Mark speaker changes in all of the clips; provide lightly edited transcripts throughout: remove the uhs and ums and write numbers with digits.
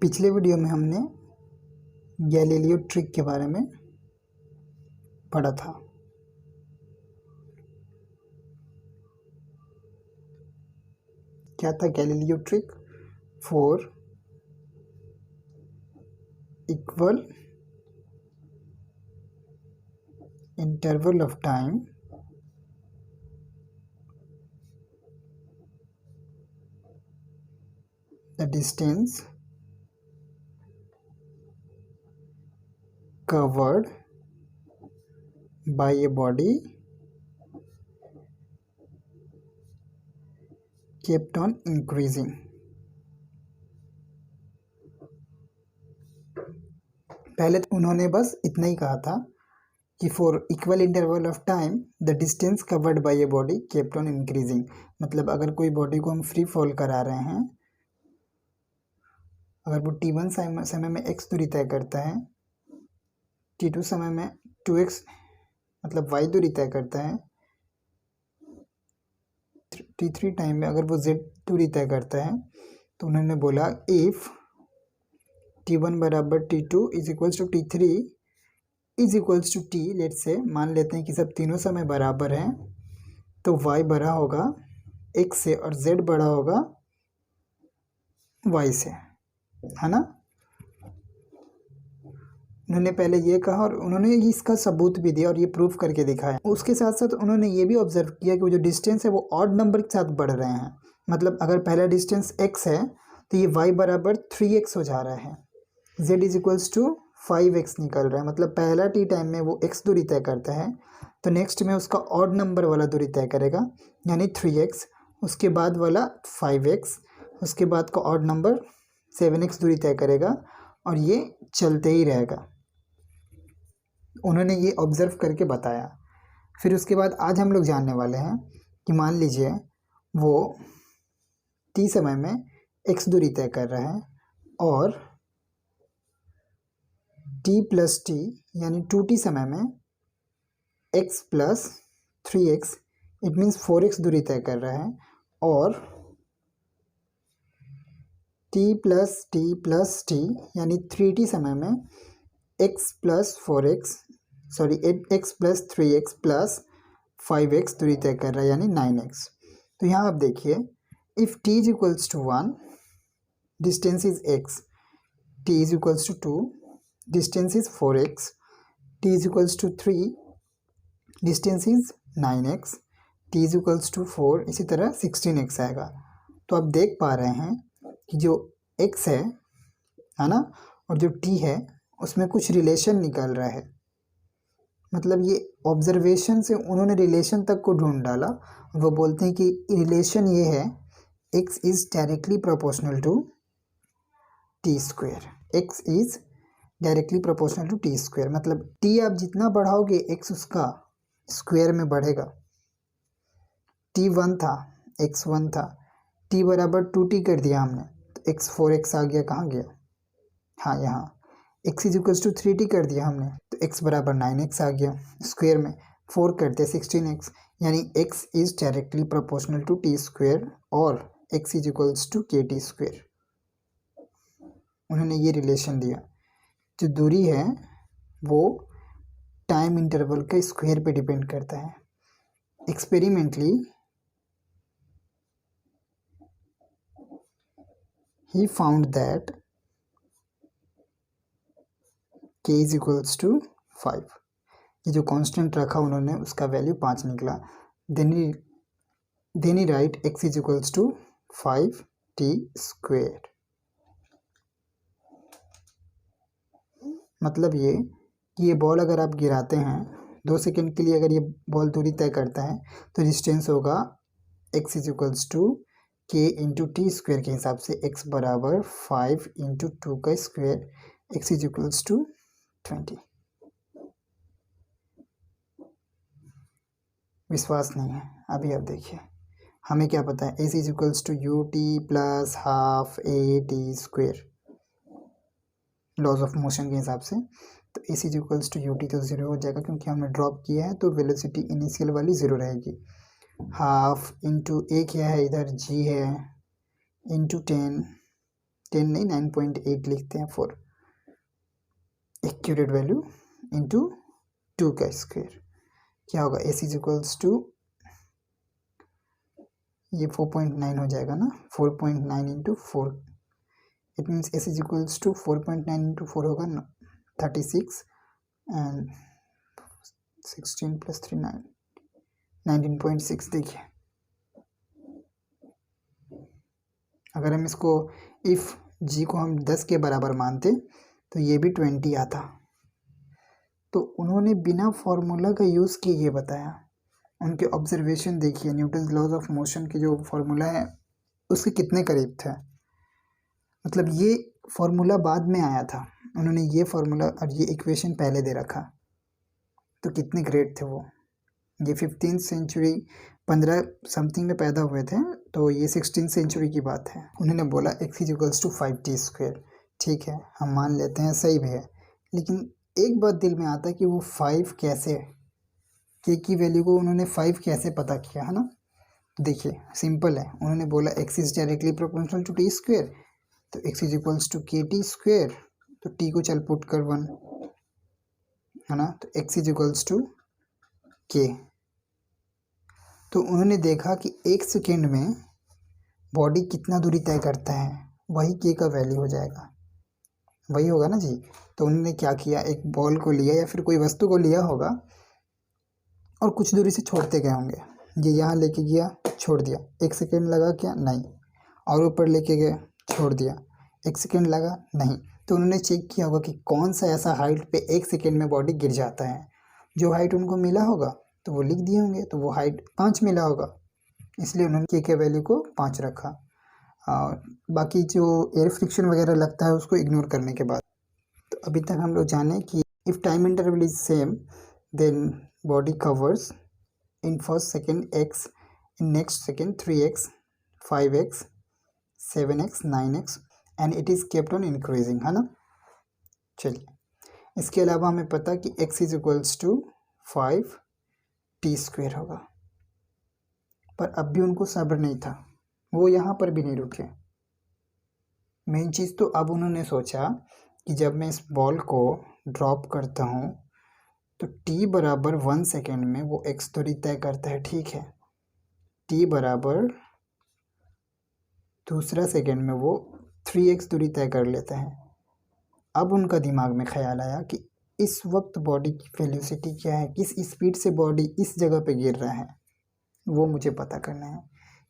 Speaker 1: पिछले वीडियो में हमने गैलीलियो ट्रिक के बारे में पढ़ा था। क्या था Galileo trick? 4 equal interval of time the distance covered by a body kept on increasing। पहले तो उन्होंने बस इतना ही कहा था कि for equal interval of time the distance covered by a body kept on increasing. मतलब अगर कोई बॉडी को हम फ्री फॉल करा रहे हैं, अगर वो t1 समय में x दूरी तय करता है, t2 समय में 2x मतलब y दूरी तय करता है, t3 टाइम में अगर वो z दूरी तय करता है, तो उन्होंने बोला इफ़ t1 बराबर t2 is equals to t3 is equals to t, let's मान लेते हैं कि सब तीनों समय बराबर हैं, तो y बड़ा होगा x से और z बड़ा होगा y से, है ना। उन्होंने पहले ये कहा और उन्होंने इसका सबूत भी दिया और ये प्रूफ करके दिखाया। उसके साथ साथ उन्होंने ये भी ऑब्जर्व किया कि वो जो डिस्टेंस है वो ऑड नंबर के साथ बढ़ रहे हैं। मतलब अगर पहला डिस्टेंस x है तो ये y बराबर 3x हो जा रहा है, z is equals to 5x निकल रहा है। मतलब पहला t टाइम में वो x दूरी तय करता है, तो नेक्स्ट में उसका ऑड नंबर वाला दूरी तय करेगा यानी 3x, उसके बाद वाला 5x, उसके बाद का ऑड नंबर 7x दूरी तय करेगा और ये चलते ही रहेगा। उन्होंने ये ऑब्जर्व करके बताया। फिर उसके बाद आज हम लोग जानने वाले हैं कि मान लीजिए वो t समय में x दूरी तय कर रहा है और t प्लस t यानी 2t समय में x plus 3x it means 4x दूरी तय कर रहा है, और t प्लस t यानी 3t समय में x plus 4x x plus 3x plus 5x दूरी तय कर रहा है यानी 9x। तो यहाँ आप देखिए if t is equals to 1 distance is x, t is equals to 2 distance is 4x, t is equals to 3 distance is 9x, t is equals to 4, इसी तरह 16x आएगा। तो आप देख पा रहे हैं कि जो x है ना, और जो t है उसमें कुछ रिलेशन निकल रहा है। मतलब ये ऑब्जर्वेशन से उन्होंने रिलेशन तक को ढूंढ डाला। वो बोलते हैं कि रिलेशन ये है x is directly proportional to t square, x is directly proportional to t square. मतलब t आप जितना बढ़ाओगे x उसका स्क्वायर में बढ़ेगा। t 1 था, x 1 था, t बराबर 2t कर दिया हमने, तो x 4x आ गया, कहाँ गया, हाँ यहाँ। x is equals to 3t कर दिया हमने, तो x बराबर 9x आ गया, स्क्वायर में 4 करते 16x, यानी x is directly proportional to t square और x is equals to kt square. उन्होंने ये रिलेशन दिया। जो दूरी है वो टाइम इंटरवल के स्क्वायर पे डिपेंड करता है। Experimentally he found that k is equals to 5। ये जो कांस्टेंट रखा उन्होंने उसका वैल्यू 5 निकला। Then he write x is equals to 5t square. मतलब ये कि ये बॉल अगर आप गिराते हैं 2 सेकेंड के लिए, अगर ये बॉल दूरी तय करता है तो डिस्टेंस होगा x is equals to k into T square के हिसाब से। x बराबर 5 इंटू 2 का square, x is equals to 20। विश्वास नहीं है? अभी आप देखिए, हमें क्या पता है, S is equals to U T plus half A T square laws of motion के हिसाब से। तो S is equals to U T तो 0 हो जाएगा क्योंकि हमने ड्रॉप किया है, तो वेलोसिटी इनिशियल वाली 0 रहेगी। हाफ इंटू ए क्या है इधर, जी है, इंटू 10 10 नहीं 9.8 लिखते हैं फॉर एक्यूरेट वैल्यू इंटू 2 का स्क्वायर। क्या होगा एस इज इक्वल्स टू ये 4.9 हो जाएगा ना, 4.9 into 4, it means S is equals to 4.9 into 4 होगा 36 एंड 16 प्लस 3 9 19.6। देखिए अगर हम इसको इफ़ जी को हम 10 के बराबर मानते तो ये भी 20 आता। तो उन्होंने बिना फॉर्मूला का यूज़ किए ये बताया। उनके ऑब्जर्वेशन देखिए, न्यूटन लॉज ऑफ मोशन के जो फॉर्मूला है उसके कितने करीब थे। मतलब ये फॉर्मूला बाद में आया था, उन्होंने ये फॉर्मूला और ये इक्वेशन पहले दे रखा। तो कितने ग्रेट थे वो। ये 15th सेंचुरी 15 समथिंग में पैदा हुए थे, तो ये 16th सेंचुरी की बात है। उन्होंने बोला x is equals to 5t square. ठीक है, हम मान लेते हैं सही भी है, लेकिन एक बात दिल में आता है कि वो 5 कैसे, के की वैल्यू को उन्होंने 5 कैसे पता किया, है ना। देखिए सिंपल है, उन्होंने बोला x is directly proportional to T square, तो x is equals to K T square, तो t को चल पुट कर 1, है ना, तो x इज इक्वल्स टू के। तो उन्होंने देखा कि 1 सेकेंड में बॉडी कितना दूरी तय करता है, वही के का वैल्यू हो जाएगा, वही होगा ना जी। तो उन्होंने क्या किया, एक बॉल को लिया या फिर कोई वस्तु को लिया होगा और कुछ दूरी से छोड़ते गए होंगे। ये यहाँ लेके गया, छोड़ दिया, 1 सेकेंड लगा क्या, नहीं, और ऊपर लेके गए, छोड़ दिया, 1 सेकेंड लगा, नहीं। तो उन्होंने चेक किया होगा कि कौन सा ऐसा हाइट पे 1 सेकेंड में बॉडी गिर जाता है। जो हाइट उनको मिला होगा तो वो लिख दिए होंगे, तो वो हाइट 5 मिला होगा, इसलिए उन्होंने के वैल्यू को 5 रखा। और बाकी जो एयर फ्रिक्शन वगैरह लगता है उसको इग्नोर करने के बाद। तो अभी तक हम लोग जाने कि if time interval is same then body covers in first second x, in next second 3x, 5x, 7x, 9x and it is kept on increasing, है ना। चलिए, इसके अलावा हमें पता कि x is equals to 5t square होगा। पर अब भी उनको सब्र नहीं था, वो यहाँ पर भी नहीं रुके। मेन चीज़ तो अब उन्होंने सोचा कि जब मैं इस बॉल को ड्रॉप करता हूँ तो t बराबर 1 सेकेंड में वो x दूरी तय करता है, ठीक है। t बराबर दूसरा सेकेंड में वो 3x दूरी तय कर लेता है। अब उनका दिमाग में ख्याल आया कि इस वक्त बॉडी की वेलोसिटी क्या है, किस स्पीड से बॉडी इस जगह पे गिर रहा है, वो मुझे पता करना है।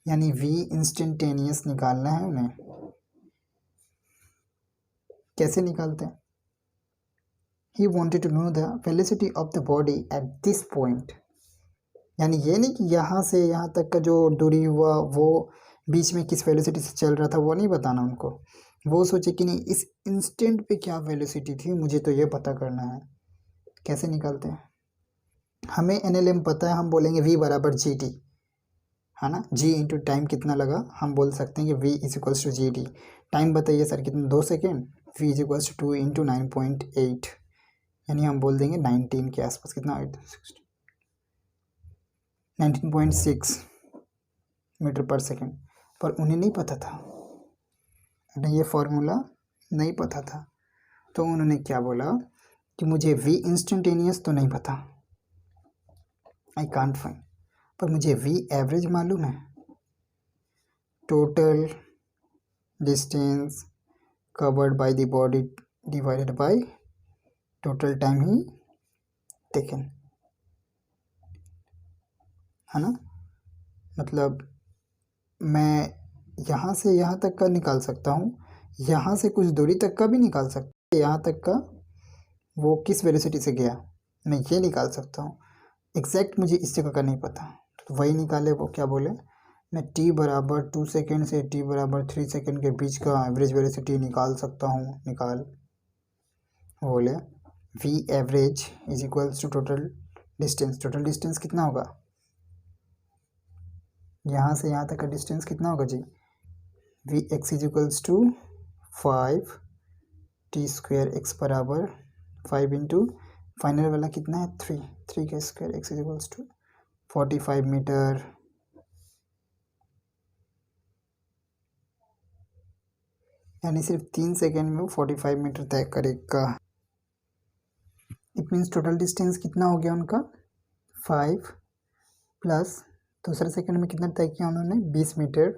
Speaker 1: यानी v इंस्टेंटेनियस निकालना है उन्हें। कैसे निकालते हैं, he wanted to know the velocity of the body at this point. यानी ये नहीं कि यहाँ से यहाँ तक का जो दूरी हुआ वो बीच में किस वेलोसिटी से चल रहा था, वो नहीं बताना उनको। वो सोचे कि नहीं, इस इंस्टेंट पे क्या वेलोसिटी थी, मुझे तो ये पता करना है। कैसे निकालते हैं, हमें NLM पता है, हम बोलेंगे v बराबर जी टी, है ना। g इंटू टाइम कितना लगा, हम बोल सकते हैं कि v is equals to G T. Time बताइए सर कितना, 2 second, v is equals to 2 into 9.8, यानी हम बोल देंगे 19 के आसपास, कितना 19.6 मीटर पर सेकेंड। पर उन्हें नहीं पता था, उन्हें ये फॉर्मूला नहीं पता था। तो उन्होंने क्या बोला कि मुझे v इंस्टेंटेनियस तो नहीं पता, आई कांट फाइंड, पर मुझे v एवरेज मालूम है। Total distance covered by the body divided by total time he taken, है ना। मतलब मैं यहाँ से यहाँ तक का निकाल सकता हूँ, यहाँ से कुछ दूरी तक का भी निकाल सकता हूँ, यहाँ तक का वो किस वेलोसिटी से गया मैं ये निकाल सकता हूँ। एग्जैक्ट मुझे इस जगह का नहीं पता, तो वही निकाले। वो क्या बोले, मैं t बराबर 2 सेकेंड से t बराबर 3 सेकेंड के बीच का एवरेज वेलोसिटी निकाल सकता हूँ, निकाल। बोले v average is equals to total distance. Total distance कितना होगा, यहाँ से यहाँ तक का डिस्टेंस कितना होगा जी, v x is equals to 5t square, x बराबर 5 इंटू फाइनल वाला कितना है 3 का square, x is equals to 45 metre. यानी सिर्फ 3 सेकेंड में वो 45 मीटर तय करेगा। इट मीन्स टोटल डिस्टेंस कितना हो गया उनका 5 प्लस दूसरे सेकेंड में कितना तय किया उन्होंने 20 metre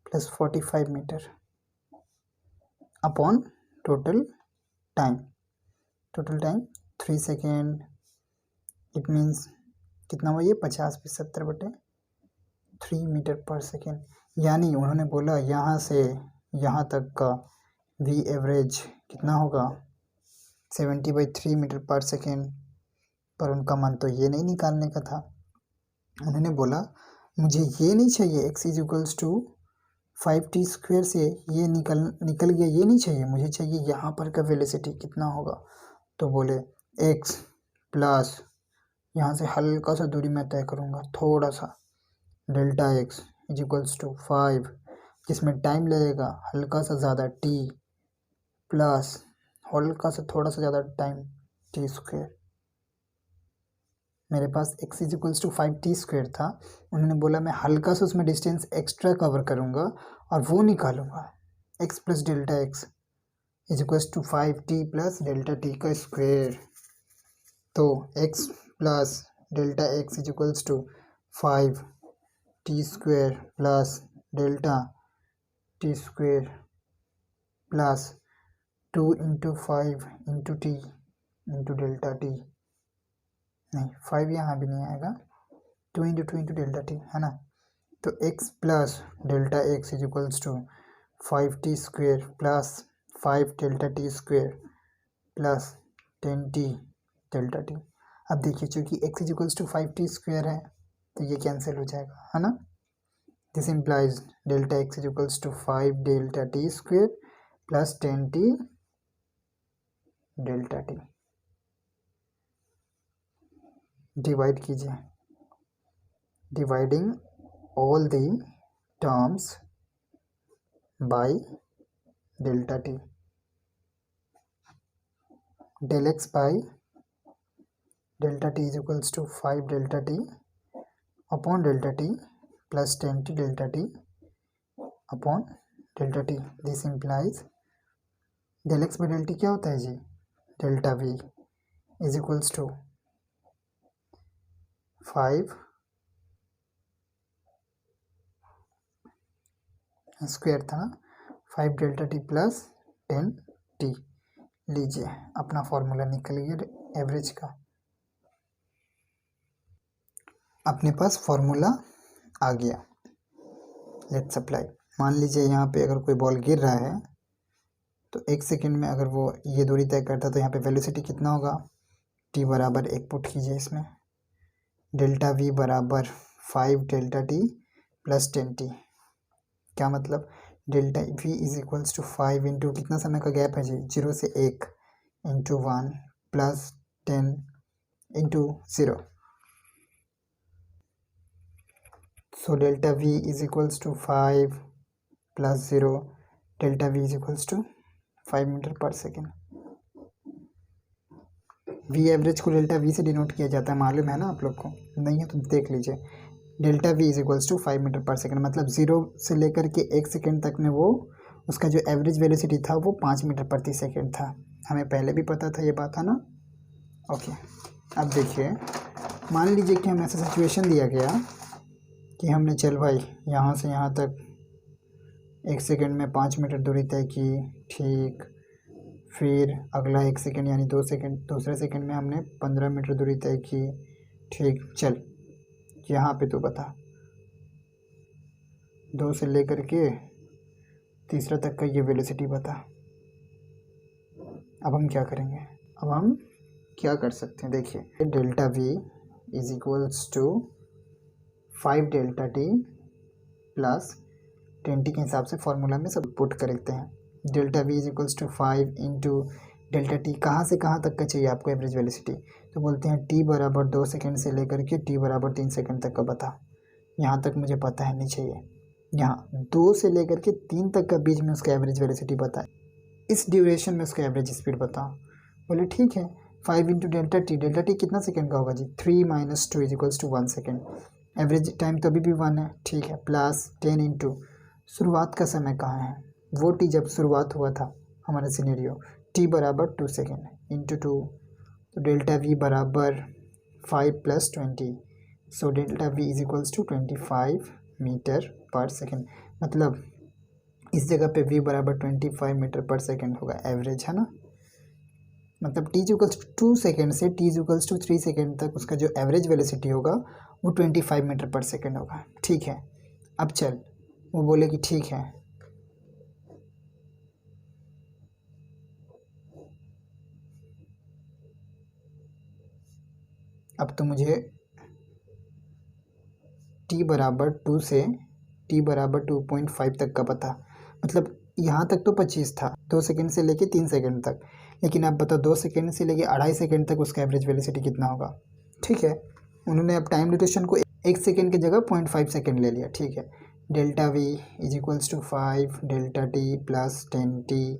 Speaker 1: plus 45 metre upon total time 3 second. It means कितना हुआ ये 50 पे 70 बटे 3 मीटर पर सेकेंड। यानी उन्होंने बोला यहाँ से यहाँ तक का वी एवरेज कितना होगा 70/3 मीटर पर सेकेंड। पर उनका मन तो ये नहीं निकालने का था। उन्होंने बोला मुझे ये नहीं चाहिए x इज 5t² से ये निकल गया, ये नहीं चाहिए, मुझे चाहिए यहाँ पर का वेलोसिटी कितना होगा। तो बोले x प्लस यहाँ से हल्का सा दूरी मैं तय करूँगा थोड़ा सा डेल्टा x इज 5 जिसमें टाइम लगेगा हल्का सा ज़्यादा t प्लस हल्का सा थोड़ा सा ज़्यादा टाइम t²। मेरे पास x इज 5t² था। उन्होंने बोला मैं हल्का सा उसमें डिस्टेंस एक्स्ट्रा कवर करूँगा और वो निकालूंगा x plus delta x is 5t plus delta t का स्क्वायर। तो x plus delta x is 5t² plus delta t² plus 2 × 5 × t × delta t। नहीं 5 यहाँ भी नहीं आएगा 2 × 2 × डेल्टा t है ना। तो x plus delta x is 5t² plus 5 delta t² plus 10t delta t। अब देखिए चूँकि x इज 5t² है तो ये कैंसिल हो जाएगा है ना। This implies delta x is 5 delta t² plus 10t delta t। Divide कीजिए, dividing all the terms by delta t। Del x by delta t is 5 delta t upon delta t plus 10t delta t upon delta t। This implies del x by del t क्या होता है जी delta v is 5 square था ना 5 delta t plus 10t। लीजिए अपना formula निकल गया एवरेज का। अपने पास फॉर्मूला आ गया। Let's apply. मान लीजिए यहाँ पे अगर कोई बॉल गिर रहा है तो 1 सेकेंड में अगर वो ये दूरी तय करता तो यहाँ पे वेलोसिटी कितना होगा t बराबर 1 पुट कीजिए इसमें डेल्टा v बराबर 5 डेल्टा t प्लस 10t। क्या मतलब डेल्टा v इज 5 इंटू कितना समय का गैप है जी 0 से 1 into 1 plus 10 into 0। So delta v is 5 plus 0 delta v is 5 metre per second. v average को डेल्टा v से डिनोट किया जाता है, मालूम है ना आप लोग को, नहीं है तो देख लीजिए। Delta v is 5 metre per second मतलब 0 से लेकर के 1 सेकेंड तक में वो उसका जो एवरेज वेलोसिटी था वो 5 मीटर प्रति सेकेंड था। हमें पहले भी पता था ये बात है ना। ओके अब देखिए मान लीजिए कि हमें ऐसा सिचुएशन दिया गया कि हमने चल भाई यहाँ से यहाँ तक 1 सेकेंड में 5 मीटर दूरी तय की, ठीक। फिर अगला 1 सेकेंड यानी 2 सेकेंड दूसरे सेकेंड में हमने 15 मीटर दूरी तय की, ठीक। चल यहाँ पे तो बता 2 से लेकर के तीसरा तक का ये वेलोसिटी बता। अब हम क्या करेंगे, अब हम क्या कर सकते हैं देखिए delta v is equals to 5 delta t plus 10t के हिसाब से फॉर्मूला में सब पुट कर देते हैं। Delta v is equals to 5 into delta t कहाँ से कहाँ तक का चाहिए आपको एवरेज वेलोसिटी, तो बोलते हैं t बराबर 2 सेकेंड से लेकर के t बराबर 3 सेकेंड तक का बता। यहाँ तक मुझे पता है नहीं चाहिए, यहाँ 2 से लेकर के 3 तक का बीच में उसका एवरेज वेलोसिटी बताए, इस ड्यूरेशन में उसका एवरेज स्पीड बताओ। बोले ठीक है 5 इंटू डेल्टा टी कितना सेकेंड का होगा जी 3 - 2 is equals to 1 second. Average time तो अभी भी 1 है, ठीक है। प्लस 10 इंटू शुरुआत का समय कहाँ है वो टी जब शुरुआत हुआ था हमारा सिनेरियो, टी बराबर 2 सेकेंड इंटू 2, तो डेल्टा वी बराबर 5 + 20, so delta V is equals to 25 metre per second. मतलब इस जगह पे v बराबर 25 मीटर पर सेकेंड होगा, एवरेज है ना। मतलब t इक्वल्स टू 2 सेकेंड से t इक्वल्स टू 3 सेकेंड तक उसका जो एवरेज वेलोसिटी होगा वो 25 मीटर पर सेकेंड होगा। ठीक है, अब चल, वो बोले कि ठीक है, अब तो मुझे t बराबर 2 से t बराबर 2.5 तक का पता। मतलब यहाँ तक तो 25 था, 2 सेकेंड से लेके 3 सेकेंड तक, लेकिन आप बताओ 2 सेकेंड से लेके 2.5 सेकेंड तक उसका एवरेज वेलोसिटी कितना होगा। ठीक है, उन्होंने अब टाइम ड्यूरेशन को 1 सेकेंड की जगह 0.5 सेकेंड ले लिया। ठीक है, delta V is equals to 5 delta T plus 10t,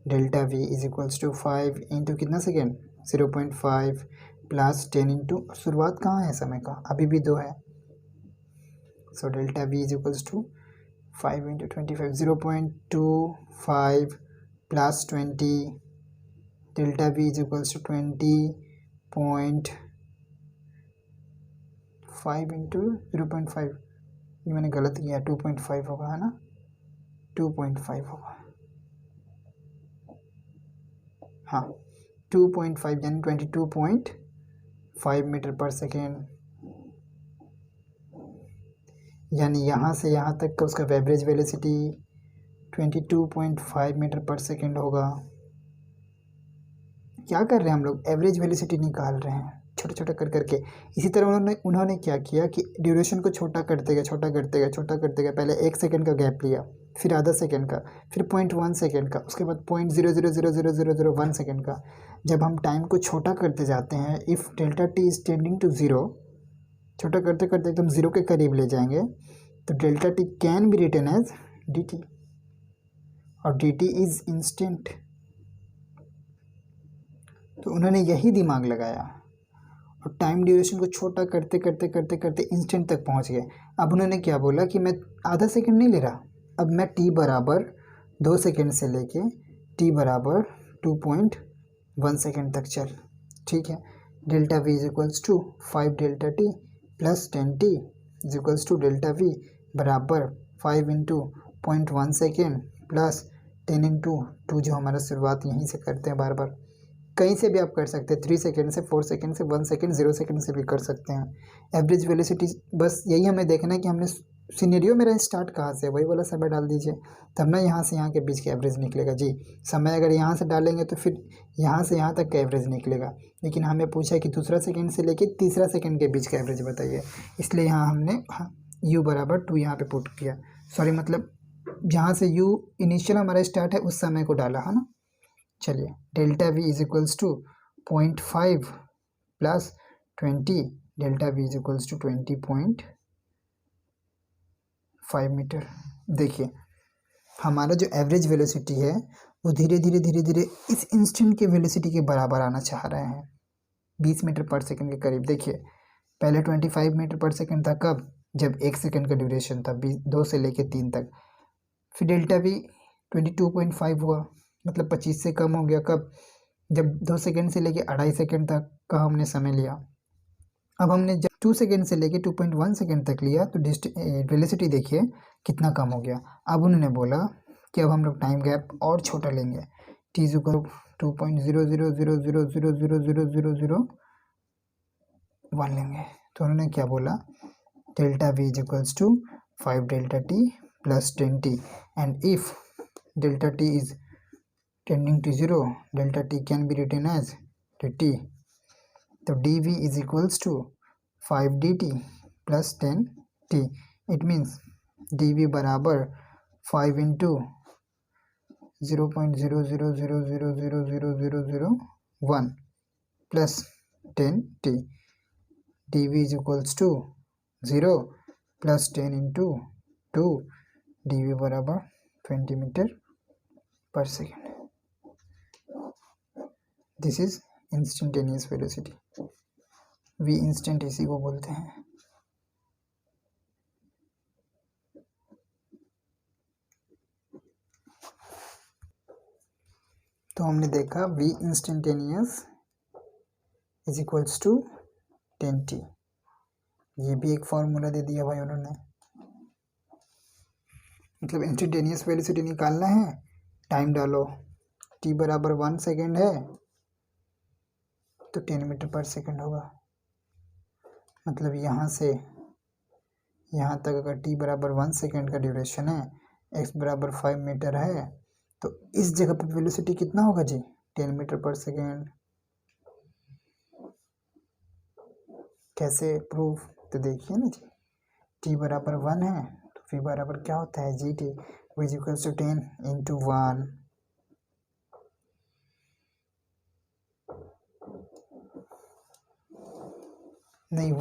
Speaker 1: delta V is equals to 5 into कितना सेकेंड 0.5 प्लस 10 इंटू शुरुआत कहाँ है समय का, अभी भी 2 है, so delta v is equals to 5 into 25, 0.25 plus 20, delta v is equals to 20.5 into 0.5, ये मैंने गलत किया, 2.5 होगा, है ना, 2.5 होगा, हाँ 2.5 यानी 22.5 मीटर पर सेकेंड, यानी यहाँ से यहाँ तक का उसका average velocity 22.5 metre per second होगा। क्या कर रहे हैं हम लोग, एवरेज वेलोसिटी निकाल रहे हैं छोटा छोटा कर करके। इसी तरह उन्होंने क्या किया कि ड्यूरेशन को छोटा करते गए, छोटा करते गए, छोटा करते गए। पहले 1 सेकेंड का गैप लिया, फिर आधा सेकेंड का, फिर 0.1 सेकेंड का, उसके बाद 0.00000001 सेकेंड का। जब हम टाइम को छोटा करते जाते हैं, if delta T is tending to 0, छोटा करते करते एकदम 0 के करीब ले जाएंगे, तो delta T can be written as D T, और डी टी इज इंस्टेंट। तो उन्होंने यही दिमाग लगाया और टाइम ड्यूरेशन को छोटा करते करते करते करते इंस्टेंट तक पहुंच गए। अब उन्होंने क्या बोला कि मैं आधा सेकंड नहीं ले रहा, अब मैं t बराबर 2 सेकंड से लेके t बराबर 2.1 सेकंड तक चल। ठीक है, delta v is equals to 5 delta T plus 10t is equals to delta v बराबर 5 इंटू 0.1 सेकेंड प्लस 10 इंटू 2, जो हमारा शुरुआत यहीं से करते हैं बार बार, कहीं से भी आप कर सकते हैं, 3 सेकेंड से, 4 सेकेंड से, 1 सेकेंड, 0 सेकेंड से भी कर सकते हैं। एवरेज वेलोसिटी बस यही हमें देखना है कि हमने सिनेरियो मेरा स्टार्ट कहाँ से, वही वाला समय डाल दीजिए, तब ना यहाँ से यहाँ के बीच का एवरेज निकलेगा। जी, समय अगर यहाँ से डालेंगे तो फिर यहाँ से यहाँ तक का एवरेज निकलेगा, लेकिन हमें पूछा है कि दूसरा सेकेंड से लेके तीसरा सेकेंड के बीच का एवरेज बताइए, इसलिए यहाँ हमने u बराबर 2 यहाँ पे पुट किया। सॉरी, मतलब जहाँ से u इनिशियल हमारा स्टार्ट है उस समय को डाला, है ना। चलिए, delta v is equals to 0.5 plus 20, delta v is equals to 20.5 metre. देखिए, हमारा जो एवरेज वेलोसिटी है वो धीरे धीरे धीरे धीरे इस इंस्टेंट के वेलोसिटी के बराबर आना चाह रहे हैं, 20 मीटर पर सेकंड के करीब। देखिए, पहले 25 मीटर पर सेकंड था, कब, जब 1 सेकंड का ड्यूरेशन था, 2 से लेके 3 तक। फिर डेल्टा v 22.5 हुआ, मतलब 25 से कम हो गया, कब, जब 2 सेकेंड से लेके 2.5 सेकेंड तक का हमने समय लिया। अब हमने जब 2 सेकेंड से लेके 2.1 सेकेंड तक लिया तो वेलोसिटी देखिए कितना कम हो गया। अब उन्होंने बोला कि अब हम लोग टाइम गैप और छोटा लेंगे, t इज इक्वल 2.0000000001 लेंगे। तो उन्होंने क्या बोला, delta v is equals to 5 delta t plus 10t, and if delta t is tending to 0, delta t can be written as dt. तो dv is equals to 5 dt plus 10t. It means dv बराबर 5 into 0.00000001 plus 10t. dv is equals to 0 plus 10 into 2, dv बराबर 20 metre per second. This is instantaneous velocity, v instant इसी को बोलते हैं। तो हमने देखा v instantaneous is equals to 10t। ये भी एक फॉर्मूला दे दिया भाई उन्होंने, मतलब इंस्टेंटेनियस वेलोसिटी निकालना है, टाइम डालो, t बराबर 1 सेकेंड है तो 10 मीटर पर सेकेंड होगा। मतलब यहाँ से यहाँ तक अगर t बराबर 1 सेकेंड का ड्यूरेशन है, x बराबर 5 मीटर है, तो इस जगह पर वेलोसिटी कितना होगा जी? 10 मीटर पर सेकेंड। कैसे प्रूफ? तो देखिए ना जी, t बराबर 1 है तो v बराबर क्या होता है G T, which equals to 10 into 1। नहीं